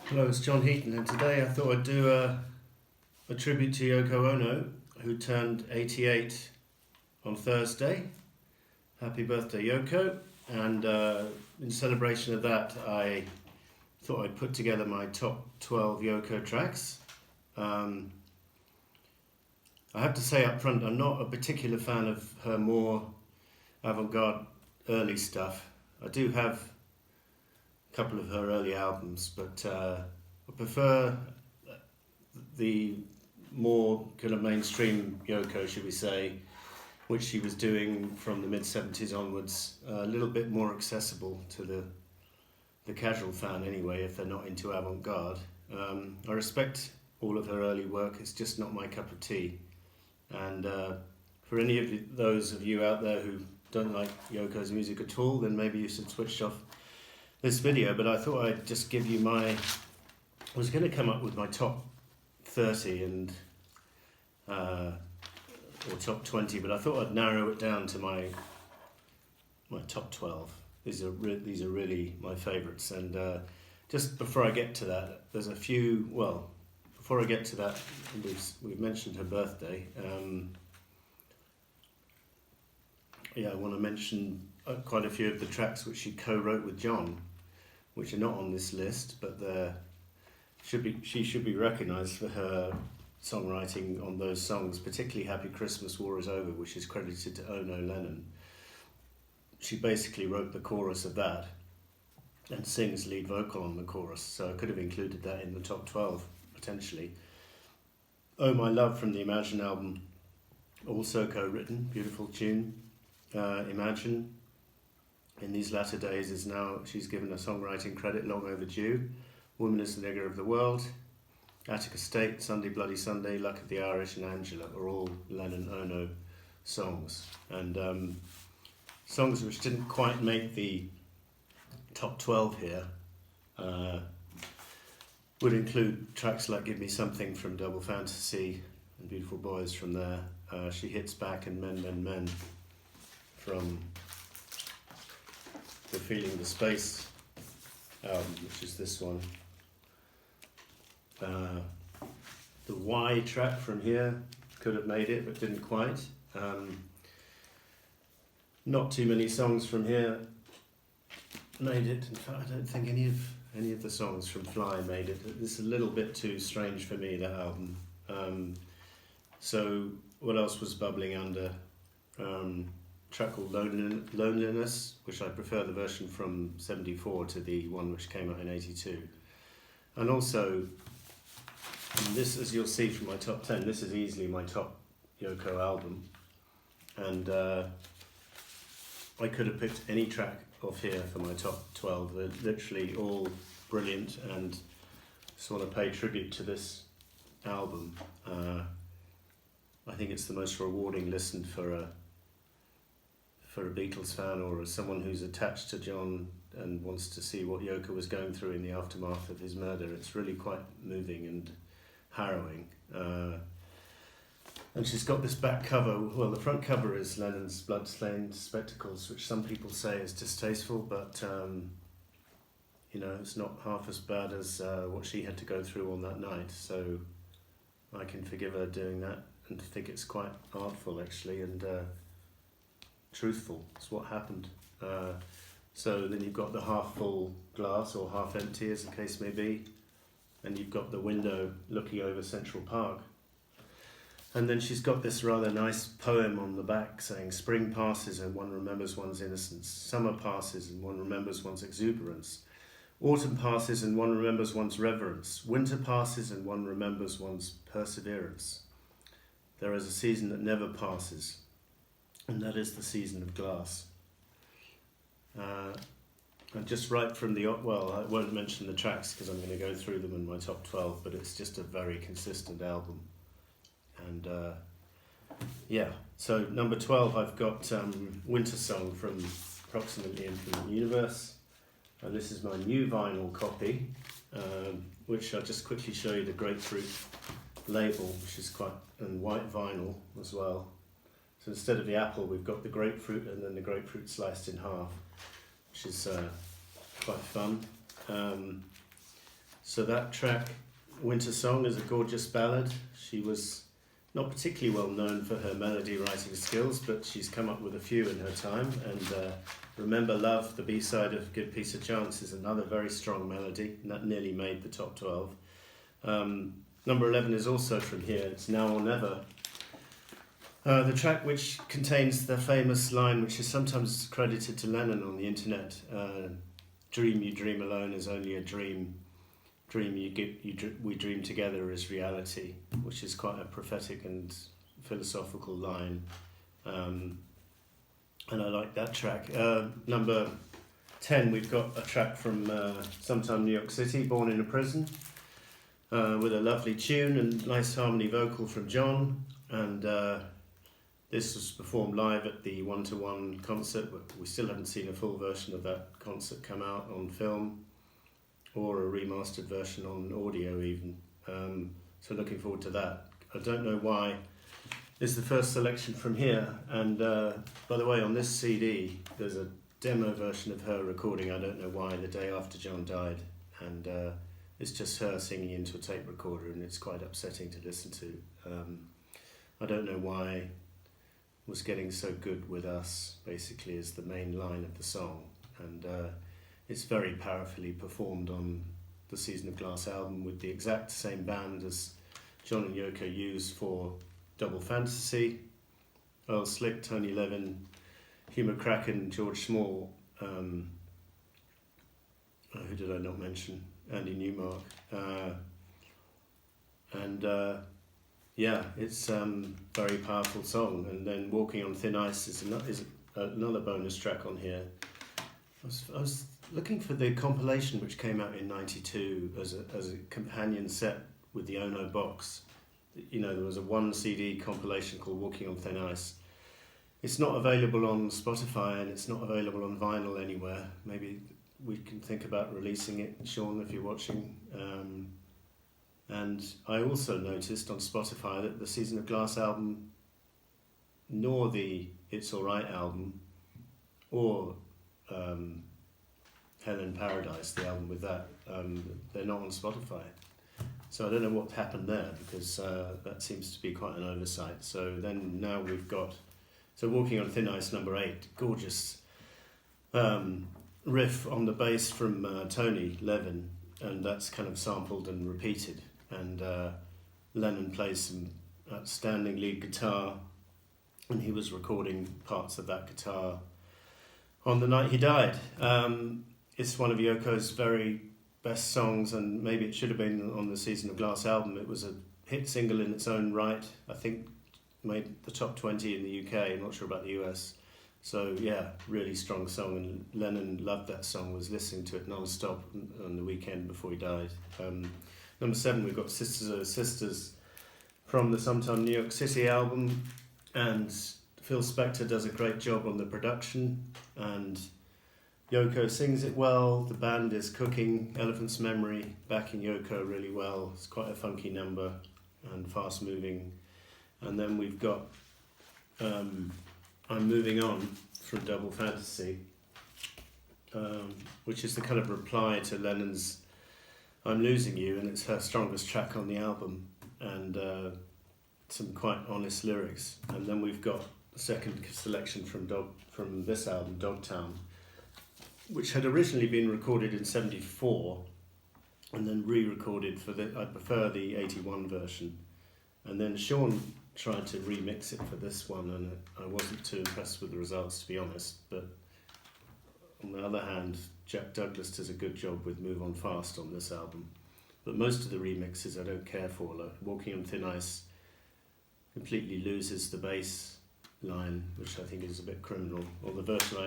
Hello, it's John Heaton, and today I thought I'd do a tribute to Yoko Ono, who turned 88 on Thursday. Happy birthday, Yoko! And in celebration of that, I thought I'd put together my top 12 Yoko tracks. I have to say up front, I'm not a particular fan of her more avant-garde early stuff. I do have a couple of her early albums, but I prefer the more kind of mainstream Yoko, should we say, which she was doing from the mid-70s onwards, a little bit more accessible to the casual fan anyway, if they're not into avant-garde. I respect all of her early work, it's just not my cup of tea. And for any of those of you out there who don't like Yoko's music at all, then maybe you should switch off this video. But I thought I'd just give you I was going to come up with my top 30 and or top 20, but I thought I'd narrow it down to my top 12. These are really my favourites. And just before I get to that, there's a few. Well, before I get to that, we've mentioned her birthday. I want to mention quite a few of the tracks which she co-wrote with John, which are not on this list, but she should be recognised for her songwriting on those songs, particularly Happy Christmas, War Is Over, which is credited to Ono Lennon. She basically wrote the chorus of that and sings lead vocal on the chorus, so I could have included that in the top 12, potentially. Oh My Love from the Imagine album, also co-written, beautiful tune. Imagine, in these latter days, she's given a songwriting credit long overdue. Woman is the Nigger of the World, Attica State, Sunday Bloody Sunday, Luck of the Irish, and Angela are all Lennon-Ono songs. And songs which didn't quite make the top 12 here would include tracks like Give Me Something from Double Fantasy and Beautiful Boys from there. She Hits Back and Men, Men, Men from the Feeling the Space album, which is this one. The Y track from here could have made it, but didn't quite. Not too many songs from here made it. In fact, I don't think any of the songs from Fly made it. It's a little bit too strange for me, that album. So what else was bubbling under? Track called Loneliness, which I prefer the version from 74 to the one which came out in 82. And also, this, as you'll see from my top 10, this is easily my top Yoko album. And I could have picked any track off here for my top 12. They're literally all brilliant, and just want to pay tribute to this album. I think it's the most rewarding listen for a Beatles fan, or as someone who's attached to John and wants to see what Yoko was going through in the aftermath of his murder. It's really quite moving and harrowing. And she's got this back cover. Well, the front cover is Lennon's blood-stained spectacles, which some people say is distasteful, but it's not half as bad as what she had to go through on that night. So I can forgive her doing that, and think it's quite artful actually, and truthful. It's what happened. So then you've got the half full glass, or half empty as the case may be, and you've got the window looking over Central Park. And then she's got this rather nice poem on the back saying, spring passes and one remembers one's innocence. Summer passes and one remembers one's exuberance. Autumn passes and one remembers one's reverence. Winter passes and one remembers one's perseverance. There is a season that never passes, and that is the season of glass. And just right from I won't mention the tracks because I'm going to go through them in my top 12, but it's just a very consistent album. And so number 12, I've got Winter Song from Approximately Infinite Universe. And this is my new vinyl copy, which I'll just quickly show you the grapefruit label, which is and white vinyl as well. So instead of the apple, we've got the grapefruit, and then the grapefruit sliced in half, which is quite fun. So that track, Winter Song, is a gorgeous ballad. She was not particularly well known for her melody writing skills, but she's come up with a few in her time. And Remember Love, the B-side of Give Peace a Chance, is another very strong melody, and that nearly made the top 12. Number 11 is also from here, it's Now or Never. The track which contains the famous line, which is sometimes credited to Lennon on the internet, dream you dream alone is only a dream. Dream we dream together is reality, which is quite a prophetic and philosophical line. And I like that track. Number 10, we've got a track from Sometime New York City, Born in a Prison, with a lovely tune and nice harmony vocal from John. And this was performed live at the 1-to-1 concert, but we still haven't seen a full version of that concert come out on film, or a remastered version on audio even. So looking forward to that. I don't know why this is the first selection from here. And by the way, on this CD, there's a demo version of her recording, I don't know why, the day after John died. And it's just her singing into a tape recorder, and it's quite upsetting to listen to. I don't know why Was Getting So Good With Us, basically, is the main line of the song. And it's very powerfully performed on the Season of Glass album with the exact same band as John and Yoko used for Double Fantasy. Earl Slick, Tony Levin, Hugh McCracken, George Small, who did I not mention? Andy Newmark. Yeah, it's a very powerful song. And then Walking on Thin Ice is another bonus track on here. I was looking for the compilation which came out in '92 as a companion set with the Ono box. You know, there was a 1 CD compilation called Walking on Thin Ice. It's not available on Spotify, and it's not available on vinyl anywhere. Maybe we can think about releasing it, Sean, if you're watching. And I also noticed on Spotify that the Season of Glass album, nor the It's Alright album, or Hell in Paradise, the album with that, they're not on Spotify. So I don't know what happened there, because that seems to be quite an oversight. So then now we've got, so Walking on Thin Ice, number 8, gorgeous riff on the bass from Tony Levin, and that's kind of sampled and repeated. And Lennon plays some outstanding lead guitar, and he was recording parts of that guitar on the night he died. It's one of Yoko's very best songs, and maybe it should have been on the Season of Glass album. It was a hit single in its own right. I think made the top 20 in the UK. I'm not sure about the US. So yeah, really strong song, and Lennon loved that song, was listening to it non-stop on the weekend before he died. Number 7, we've got Sisters Are Sisters from the Sometime New York City album, and Phil Spector does a great job on the production, and Yoko sings it well. The band is cooking, Elephant's Memory backing Yoko really well. It's quite a funky number and fast moving. And then we've got I'm Moving On from Double Fantasy, which is the kind of reply to Lennon's I'm Losing You, and it's her strongest track on the album, and some quite honest lyrics. And then we've got a second selection from this album, Dogtown, which had originally been recorded in '74 and then re-recorded I prefer the '81 version. And then Sean tried to remix it for this one, and I wasn't too impressed with the results, to be honest. But on the other hand, Jack Douglas does a good job with Move On Fast on this album. But most of the remixes I don't care for. Like Walking on Thin Ice completely loses the bass line, which I think is a bit criminal. Or the version I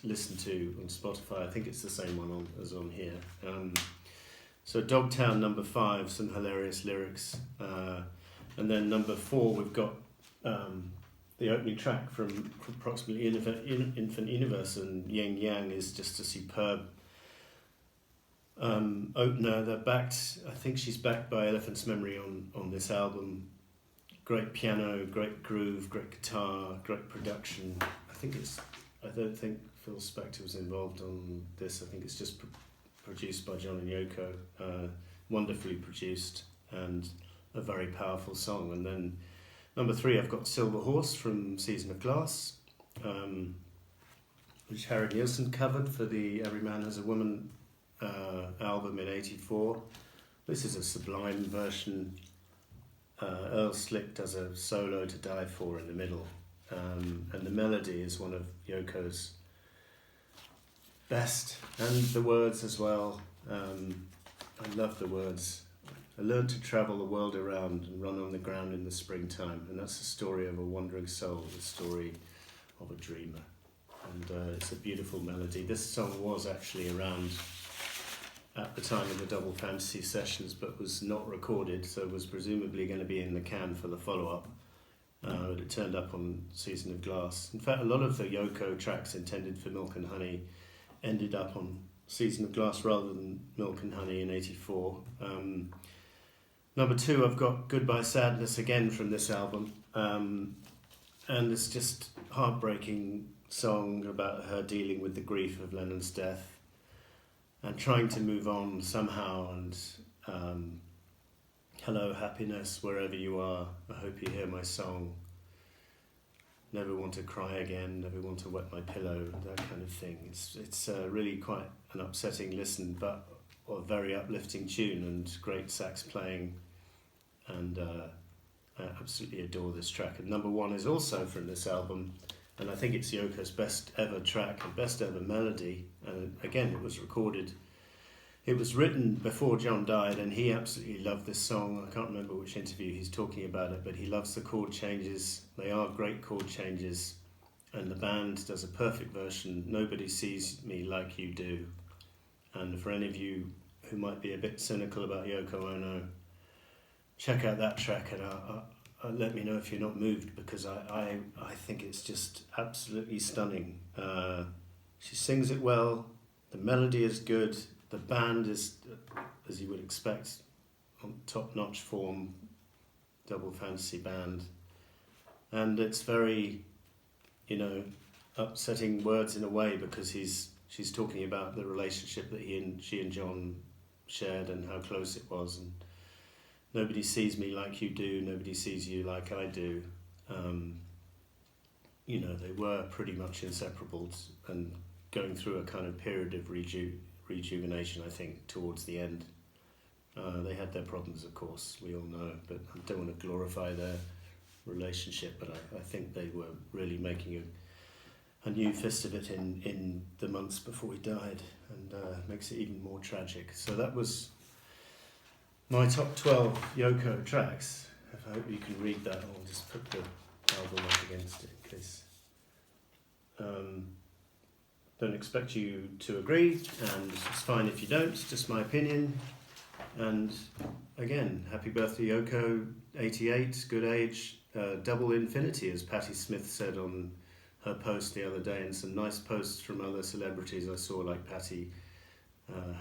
listened to on Spotify, I think it's the same one as on here. So Dogtown, number 5, some hilarious lyrics. And then number 4, we've got the opening track from approximately Infant Universe, and Yin Yang is just a superb opener. They're backed, I think she's backed by Elephant's Memory on this album. Great piano, great groove, great guitar, great production. I don't think Phil Spector was involved on this. I think it's just produced by John and Yoko, wonderfully produced, and a very powerful song. And then number 3, I've got Silver Horse from Season of Glass, which Harry Nilsson covered for the Every Man Has a Woman album in '84. This is a sublime version. Earl Slick does a solo to die for in the middle, and the melody is one of Yoko's best, and the words as well. I love the words. I learned to travel the world around and run on the ground in the springtime, and that's the story of a wandering soul, the story of a dreamer. And it's a beautiful melody. This song was actually around at the time of the Double Fantasy sessions, but was not recorded, so was presumably going to be in the can for the follow-up. But it turned up on Season of Glass. In fact, a lot of the Yoko tracks intended for Milk and Honey ended up on Season of Glass rather than Milk and Honey in '84. Number 2, I've got Goodbye Sadness again from this album, and it's just heartbreaking song about her dealing with the grief of Lennon's death and trying to move on somehow. And hello happiness, wherever you are, I hope you hear my song. Never want to cry again, never want to wet my pillow, that kind of thing. It's really quite an upsetting listen, but a very uplifting tune and great sax playing, and I absolutely adore this track. And number 1 is also from this album, and I think it's Yoko's best ever track and best ever melody. And again, it was written before John died, and he absolutely loved this song. I can't remember which interview he's talking about it, but he loves the chord changes. They are great chord changes, and the band does a perfect version. Nobody Sees Me Like You Do. And for any of you who might be a bit cynical about Yoko Ono, check out that track and let me know if you're not moved, because I think it's just absolutely stunning. She sings it well, the melody is good, the band is, as you would expect, on top-notch form, Double Fantasy band, and it's very, upsetting words in a way, because she's talking about the relationship that she and John shared and how close it was, and nobody sees me like you do, nobody sees you like I do. They were pretty much inseparable, and going through a kind of period of rejuvenation, I think, towards the end. They had their problems, of course, we all know, but I don't want to glorify their relationship, but I think they were really making a new fist of it in the months before he died, and makes it even more tragic. So that was my top 12 Yoko tracks. I hope you can read that. I'll just put the album up against it in case. Don't expect you to agree, and it's fine if you don't, it's just my opinion. And again, happy birthday Yoko, 88, good age, double infinity, as Patti Smith said on her post the other day, and some nice posts from other celebrities I saw, like Patti,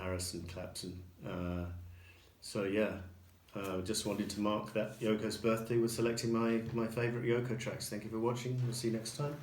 Harrison, Clapton. Just wanted to mark that Yoko's birthday with selecting my favourite Yoko tracks. Thank you for watching. We'll see you next time.